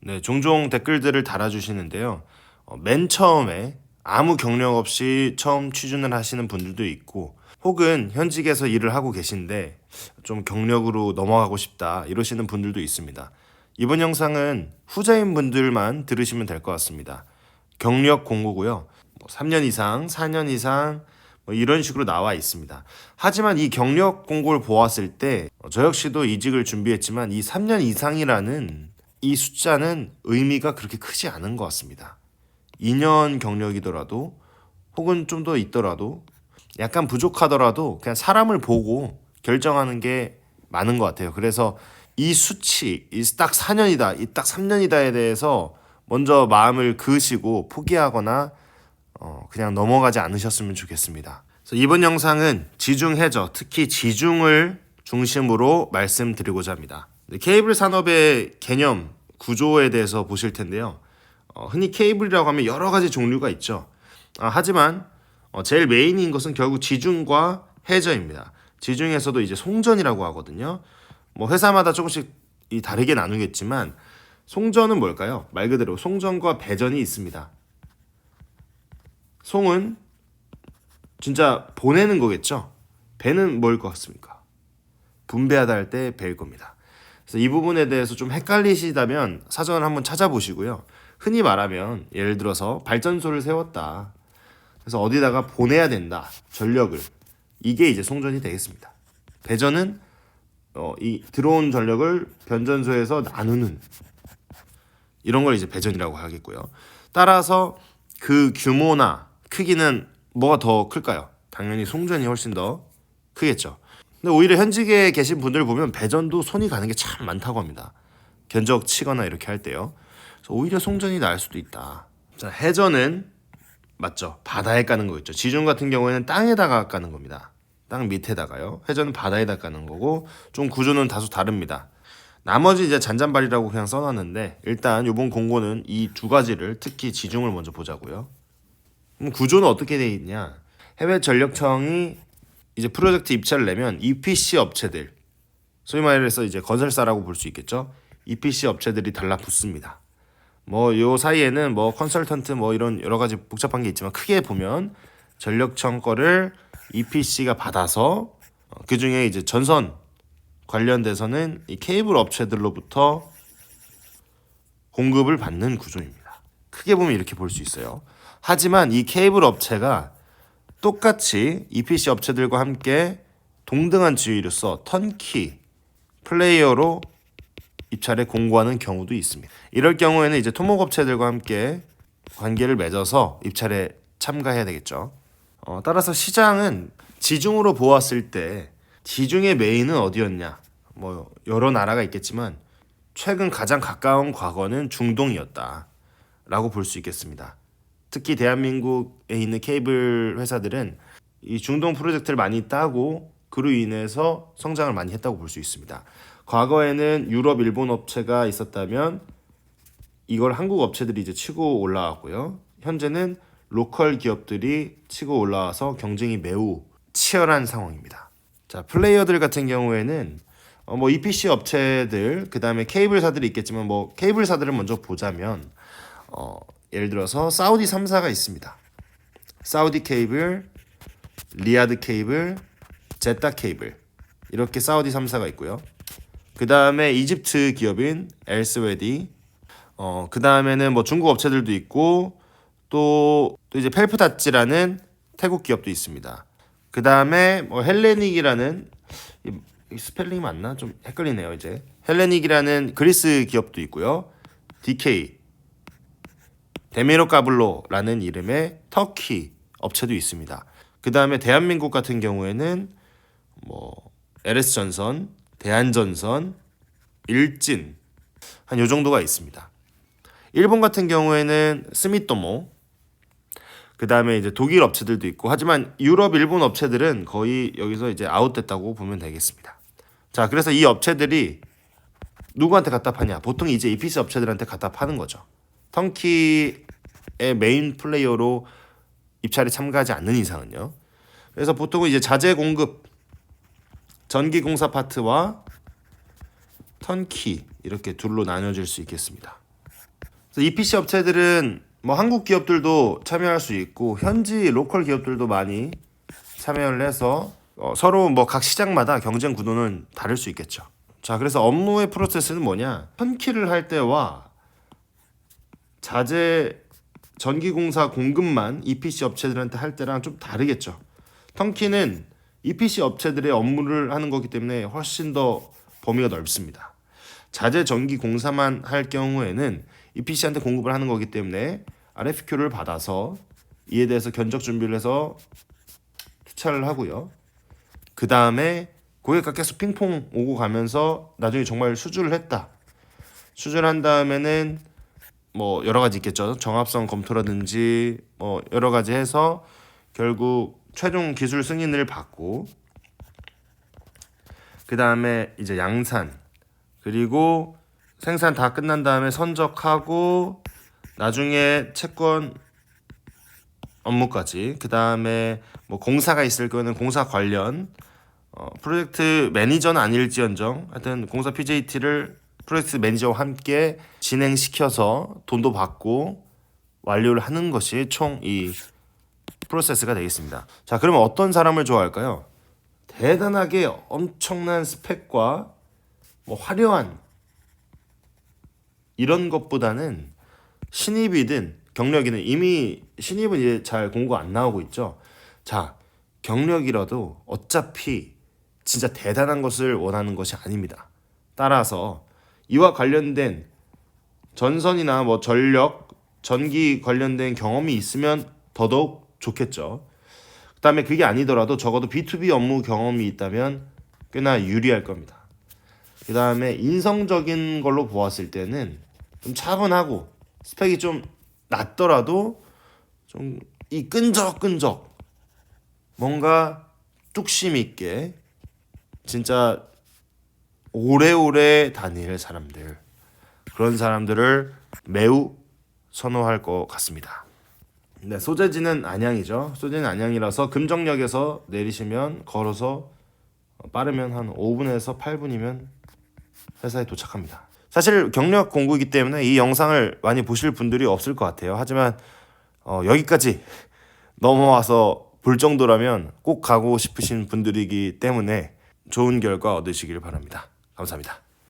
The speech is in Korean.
네, 종종 댓글들을 달아주시는데요. 맨 처음에 아무 경력 없이 처음 취준을 하시는 분들도 있고, 혹은 현직에서 일을 하고 계신데 좀 경력으로 넘어가고 싶다 이러시는 분들도 있습니다. 이번 영상은 후자인 분들만 들으시면 될 것 같습니다. 경력 공고고요. 3년 이상, 4년 이상 이런 식으로 나와 있습니다. 하지만 이 경력 공고를 보았을 때 저 역시도 이직을 준비했지만 이 3년 이상이라는 이 숫자는 의미가 그렇게 크지 않은 것 같습니다. 2년 경력이더라도 혹은 좀 더 있더라도 약간 부족하더라도 그냥 사람을 보고 결정하는 게 많은 것 같아요. 그래서 이 수치, 이 딱 4년이다, 이 딱 3년이다에 대해서 먼저 마음을 그으시고 포기하거나 그냥 넘어가지 않으셨으면 좋겠습니다. 그래서 이번 영상은 지중 해저, 특히 지중을 중심으로 말씀드리고자 합니다. 케이블 산업의 개념, 구조에 대해서 보실 텐데요. 흔히 케이블이라고 하면 여러 가지 종류가 있죠. 하지만 제일 메인인 것은 결국 지중과 해저입니다. 지중에서도 이제 송전이라고 하거든요. 뭐 회사마다 조금씩 다르게 나누겠지만 송전은 뭘까요? 말 그대로 송전과 배전이 있습니다. 송은 진짜 보내는 거겠죠. 배는 뭘 것 같습니까? 분배하다 할 때 배일 겁니다. 그래서 이 부분에 대해서 좀 헷갈리시다면 사전을 한번 찾아보시고요. 흔히 말하면 예를 들어서 발전소를 세웠다. 그래서 어디다가 보내야 된다. 전력을. 이게 이제 송전이 되겠습니다. 배전은 이 들어온 전력을 변전소에서 나누는 이런 걸 이제 배전이라고 하겠고요. 따라서 그 규모나 크기는 뭐가 더 클까요? 당연히 송전이 훨씬 더 크겠죠. 근데 오히려 현직에 계신 분들 보면 배전도 손이 가는 게 참 많다고 합니다. 견적 치거나 이렇게 할 때요. 그래서 오히려 송전이 나을 수도 있다. 자, 해전은 맞죠. 바다에 까는 거 있죠. 지중 같은 경우에는 땅에다가 까는 겁니다. 땅 밑에다가요. 해전은 바다에다 까는 거고 좀 구조는 다소 다릅니다. 나머지 이제 잔잔발이라고 그냥 써놨는데 일단 이번 공고는 이 두 가지를 특히 지중을 먼저 보자고요. 그럼 구조는 어떻게 돼 있냐? 해외 전력청이 이제 프로젝트 입찰을 내면 EPC 업체들, 소위 말해서 이제 건설사라고 볼 수 있겠죠. EPC 업체들이 달라붙습니다. 뭐 요 사이에는 뭐 컨설턴트 뭐 이런 여러 가지 복잡한 게 있지만 크게 보면 전력청 거를 EPC가 받아서 그 중에 이제 전선 관련돼서는 이 케이블 업체들로부터 공급을 받는 구조입니다. 크게 보면 이렇게 볼 수 있어요. 하지만 이 케이블 업체가 똑같이 EPC 업체들과 함께 동등한 지위로서 턴키 플레이어로 입찰에 공고하는 경우도 있습니다. 이럴 경우에는 이제 토목업체들과 함께 관계를 맺어서 입찰에 참가해야 되겠죠. 따라서 시장은 지중으로 보았을 때 지중의 메인은 어디였냐? 뭐 여러 나라가 있겠지만 최근 가장 가까운 과거는 중동이었다라고 볼 수 있겠습니다. 특히 대한민국에 있는 케이블 회사들은 이 중동 프로젝트를 많이 따고 그로 인해서 성장을 많이 했다고 볼 수 있습니다. 과거에는 유럽, 일본 업체가 있었다면 이걸 한국 업체들이 이제 치고 올라왔고요. 현재는 로컬 기업들이 치고 올라와서 경쟁이 매우 치열한 상황입니다. 자, 플레이어들 같은 경우에는 뭐 EPC 업체들, 그 다음에 케이블사들이 있겠지만 뭐 케이블사들을 먼저 보자면 예를 들어서 사우디 3사가 있습니다. 사우디 케이블, 리야드 케이블, 제타 케이블 이렇게 사우디 3사가 있고요. 그 다음에 이집트 기업인 엘스웨디, 그 다음에는 뭐 중국 업체들도 있고 또 이제 펠프다찌라는 태국 기업도 있습니다. 그 다음에 뭐 헬레닉이라는 이 스펠링 맞나? 좀 헷갈리네요 이제. 헬레닉이라는 그리스 기업도 있고요. DK 데미로카블로라는 이름의 터키 업체도 있습니다. 그 다음에 대한민국 같은 경우에는 뭐 LS전선, 대한전선, 일진 한 요 정도가 있습니다. 일본 같은 경우에는 스미토모, 그 다음에 이제 독일 업체들도 있고 하지만 유럽, 일본 업체들은 거의 여기서 이제 아웃됐다고 보면 되겠습니다. 자, 그래서 이 업체들이 누구한테 갖다 파냐? 보통 이제 EPC 업체들한테 갖다 파는 거죠. 턴키의 메인 플레이어로 입찰에 참가하지 않는 이상은요. 그래서 보통은 이제 자재 공급, 전기 공사 파트와 턴키 이렇게 둘로 나눠질 수 있겠습니다. 그래서 EPC 업체들은 뭐 한국 기업들도 참여할 수 있고 현지 로컬 기업들도 많이 참여를 해서 서로 뭐 각 시장마다 경쟁 구도는 다를 수 있겠죠. 자, 그래서 업무의 프로세스는 뭐냐? 턴키를 할 때와 자재 전기공사 공급만 EPC 업체들한테 할 때랑 좀 다르겠죠. 턴키는 EPC 업체들의 업무를 하는 거기 때문에 훨씬 더 범위가 넓습니다. 자재 전기 공사만 할 경우에는 EPC한테 공급을 하는 거기 때문에 RFQ를 받아서 이에 대해서 견적 준비를 해서 투자를 하고요. 그 다음에 고객과 계속 핑퐁 오고 가면서 나중에 정말 수주를 했다. 수주를 한 다음에는 뭐 여러 가지 있겠죠. 정합성 검토라든지 뭐 여러 가지 해서 결국 최종 기술 승인을 받고 그 다음에 이제 양산 그리고 생산 다 끝난 다음에 선적하고 나중에 채권 업무까지 그 다음에 뭐 공사가 있을 거는 공사 관련 프로젝트 매니저는 아닐지언정 하여튼 공사 PJT를 프로젝트 매니저와 함께 진행시켜서 돈도 받고 완료를 하는 것이 총 이 프로세스가 되겠습니다. 자, 그러면 어떤 사람을 좋아할까요? 대단하게 엄청난 스펙과 뭐 화려한 이런 것보다는 신입이든 경력이든 이미 신입은 이제 잘 공고 안 나오고 있죠. 자, 경력이라도 어차피 진짜 대단한 것을 원하는 것이 아닙니다. 따라서 이와 관련된 전선이나 뭐 전력, 전기 관련된 경험이 있으면 더더욱 좋겠죠. 그다음에 그게 아니더라도 적어도 B2B 업무 경험이 있다면 꽤나 유리할 겁니다. 그다음에 인성적인 걸로 보았을 때는 좀 차분하고 스펙이 좀 낮더라도 좀 이 끈적끈적 뭔가 뚝심 있게 진짜 오래오래 다닐 사람들 그런 사람들을 매우 선호할 것 같습니다. 네, 소재지는 안양이죠. 소재는 안양이라서 금정역에서 내리시면 걸어서 빠르면 한 5분에서 8분이면 회사에 도착합니다. 사실 경력 공부이기 때문에 이 영상을 많이 보실 분들이 없을 것 같아요. 하지만 여기까지 넘어와서 볼 정도라면 꼭 가고 싶으신 분들이기 때문에 좋은 결과 얻으시길 바랍니다. 감사합니다.